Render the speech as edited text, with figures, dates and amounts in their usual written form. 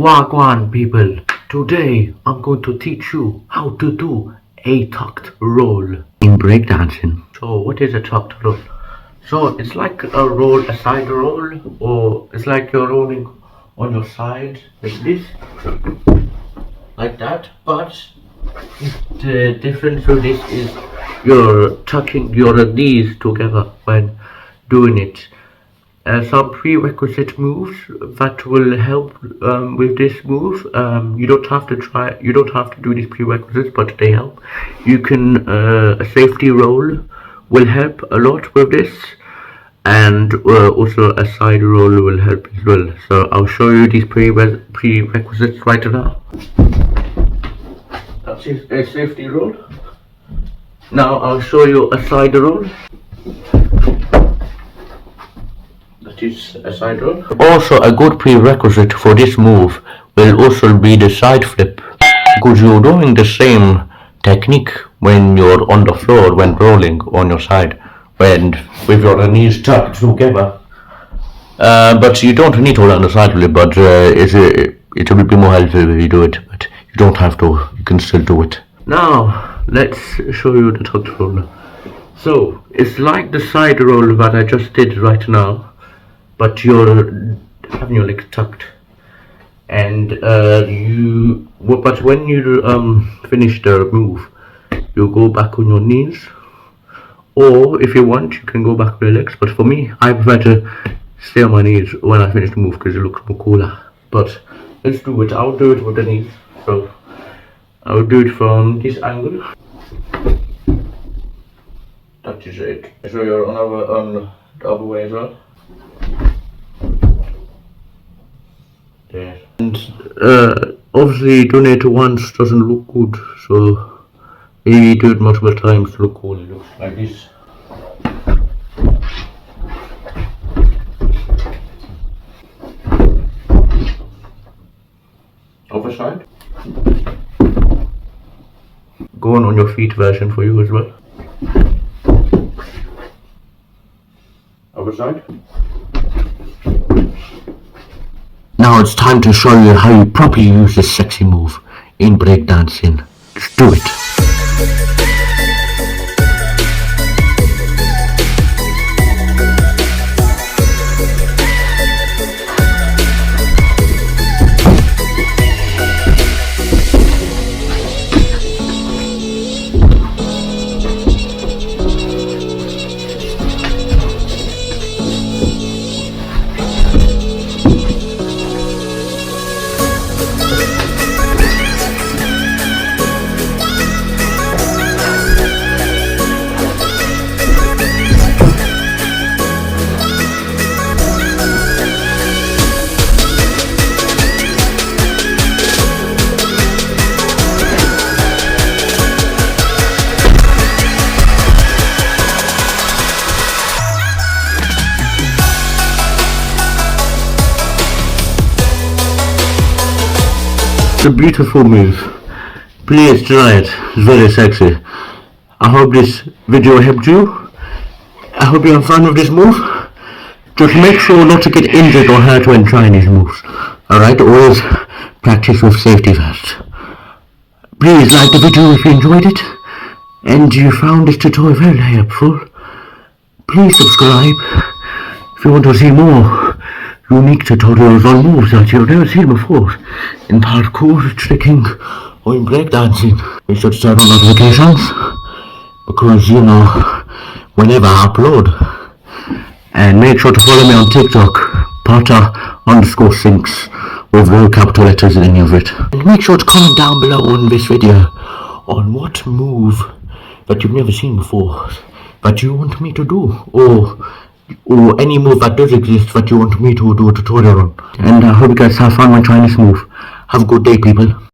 Wagwan people, today I'm going to teach you how to do a tucked roll in breakdancing. So what is a tucked roll? So it's like a roll, a side roll, or it's like you're rolling on your side like this, like that, but the difference with this is you're tucking your knees together when doing it. Some prerequisite moves that will help with this move. You don't have to do these prerequisites, but they help. You can a safety roll will help a lot with this, and also a side roll will help as well. So I'll show you these prerequisites right now. That's a safety roll. Now I'll show you a side roll. That is a side roll. Also, a good prerequisite for this move will also be the side flip, because you're doing the same technique when you're on the floor when rolling on your side, when with your knees tucked together. But you don't need to learn the side flip, but it will be more helpful if you do it, but you don't have to, you can still do it. Now let's show you the tucked roll. So it's like the side roll that I just did right now, but you're having your legs tucked, and but when you finish the move, you go back on your knees, or if you want you can go back with your legs, but for me I prefer to stay on my knees when I finish the move because it looks more cooler. But let's do it. I'll do it with the knees, so I'll do it from this angle. That is it. So you're on the other way as well. There. And obviously doing it once doesn't look good, so if you do it multiple times to look cool, it looks like this. Other side. Going on your feet version for you as well. Other side. Now it's time to show you how you properly use this sexy move in breakdancing. Let's do it. A beautiful move. Please try it. It's very sexy. I hope this video helped you. I hope you have fun with this move. Just make sure not to get injured or hurt when trying these moves. Alright, always practice with safety first. Please like the video if you enjoyed it and you found this tutorial very helpful. Please subscribe if you want to see more unique tutorials on moves that you've never seen before in parkour, tricking, or in breakdancing. Make sure to turn on notifications because you know whenever I upload. And make sure to follow me on TikTok, Potter_Sinks, with no capital letters in any of it. And make sure to comment down below on this video on what move that you've never seen before that you want me to do, or any move that does exist that you want me to do a tutorial on. And I hope you guys have fun when trying this move. Have a good day, people.